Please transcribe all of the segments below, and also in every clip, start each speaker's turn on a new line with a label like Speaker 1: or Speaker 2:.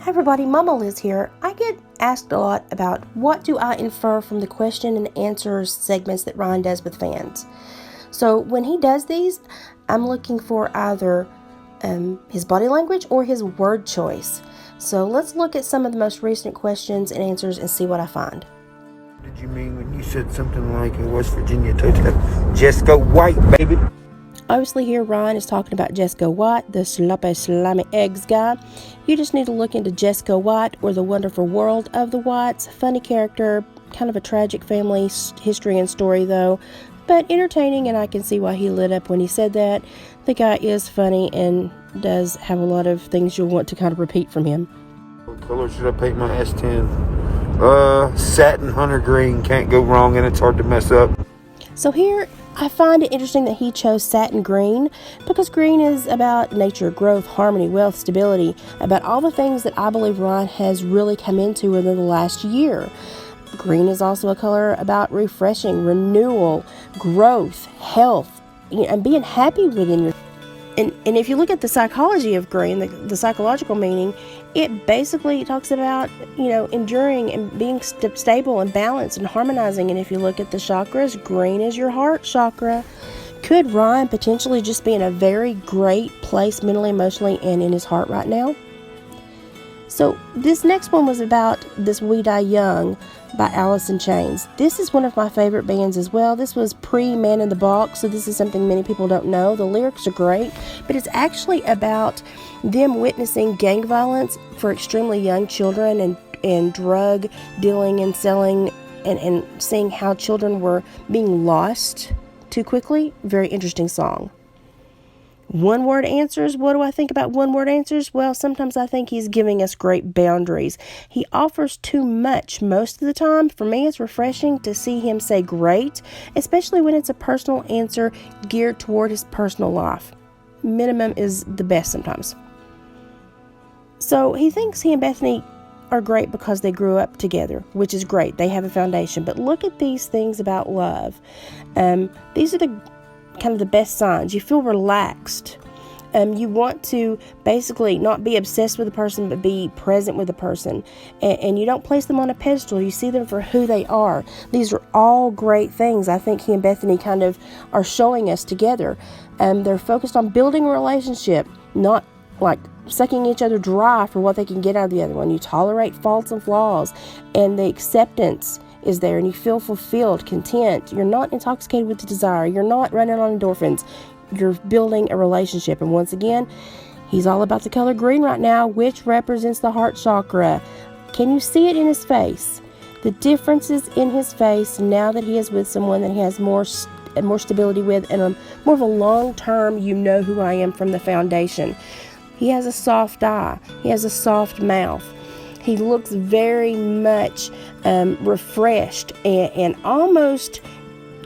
Speaker 1: Hi everybody, Mama Liz here. I get asked a lot about what do I infer from the question and answers segments that Ryan does with fans. So when he does these, I'm looking for either his body language or his word choice. So let's look at some of the most recent questions and answers and see what I find.
Speaker 2: What did you mean when you said something like in West Virginia touchdown? Just go white, baby.
Speaker 1: Obviously here Ryan is talking about Jessica White, the sloppy slimy eggs guy. You just need to look into Jessica White or The Wonderful World of the Whites. Funny character, kind of a tragic family history and story though, but entertaining, and I can see why he lit up when he said that. The guy is funny and does have a lot of things you'll want to kind of repeat from him.
Speaker 2: What color should I paint my S10? Satin hunter green. Can't go wrong, and it's hard to mess up.
Speaker 1: So here, I find it interesting that he chose satin green because green is about nature, growth, harmony, wealth, stability, about all the things that I believe Ryan has really come into within the last year. Green is also a color about refreshing, renewal, growth, health, and being happy within your. And if you look at the psychology of green, the psychological meaning, it basically talks about, enduring and being stable and balanced and harmonizing. And if you look at the chakras, green is your heart chakra. Could Ryan potentially just be in a very great place mentally, emotionally, and in his heart right now? So this next one was about This We Die Young by Allison Chains. This is one of my favorite bands as well. This was pre-Man in the Box, so this is something many people don't know. The lyrics are great, but it's actually about them witnessing gang violence for extremely young children and drug dealing and selling and seeing how children were being lost too quickly. Very interesting song. One-word answers. What do I think about one-word answers? Well, sometimes I think he's giving us great boundaries. He offers too much most of the time. For me, it's refreshing to see him say great, especially when it's a personal answer geared toward his personal life. Minimum is the best sometimes. So he thinks he and Bethany are great because they grew up together, which is great. They have a foundation. But look at these things about love. These are the kind of the best signs. You feel relaxed. You want to basically not be obsessed with a person, but be present with a person. And you don't place them on a pedestal. You see them for who they are. These are all great things I think he and Bethany kind of are showing us together. They're focused on building a relationship, not like sucking each other dry for what they can get out of the other one. You tolerate faults and flaws, and the acceptance is there, and you feel fulfilled, content. You're not intoxicated with desire. You're not running on endorphins. You're building a relationship. And once again, he's all about the color green right now, which represents the heart chakra. Can you see it in his face? The differences in his face now that he is with someone that he has more stability with, and more of a long-term, you know who I am from the foundation. He has a soft eye. He has a soft mouth. He looks very much refreshed and almost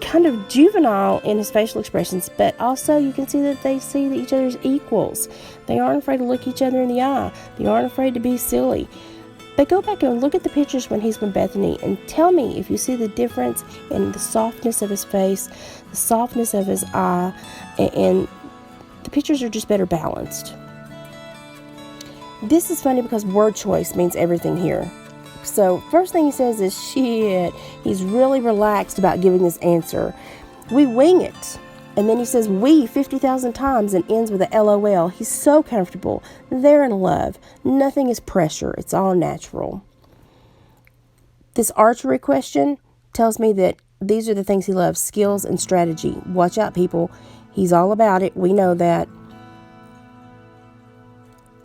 Speaker 1: kind of juvenile in his facial expressions, but also you can see that they see each other as equals. They aren't afraid to look each other in the eye. They aren't afraid to be silly. But go back and look at the pictures when he's with Bethany and tell me if you see the difference in the softness of his face, the softness of his eye, and the pictures are just better balanced. This is funny because word choice means everything here. So first thing he says is shit. He's really relaxed about giving this answer. We wing it. And then he says we 50,000 times and ends with a LOL. He's so comfortable. They're in love. Nothing is pressure. It's all natural. This archery question tells me that these are the things he loves: skills and strategy. Watch out, people. He's all about it. We know that.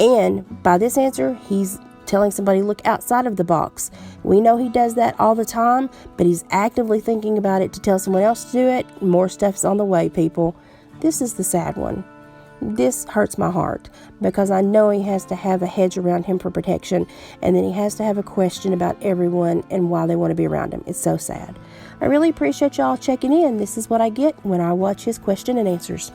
Speaker 1: And by this answer, he's telling somebody, look outside of the box. We know he does that all the time, but he's actively thinking about it to tell someone else to do it. More stuff's on the way, people. This is the sad one. This hurts my heart because I know he has to have a hedge around him for protection, and then he has to have a question about everyone and why they want to be around him. It's so sad. I really appreciate y'all checking in. This is what I get when I watch his question and answers.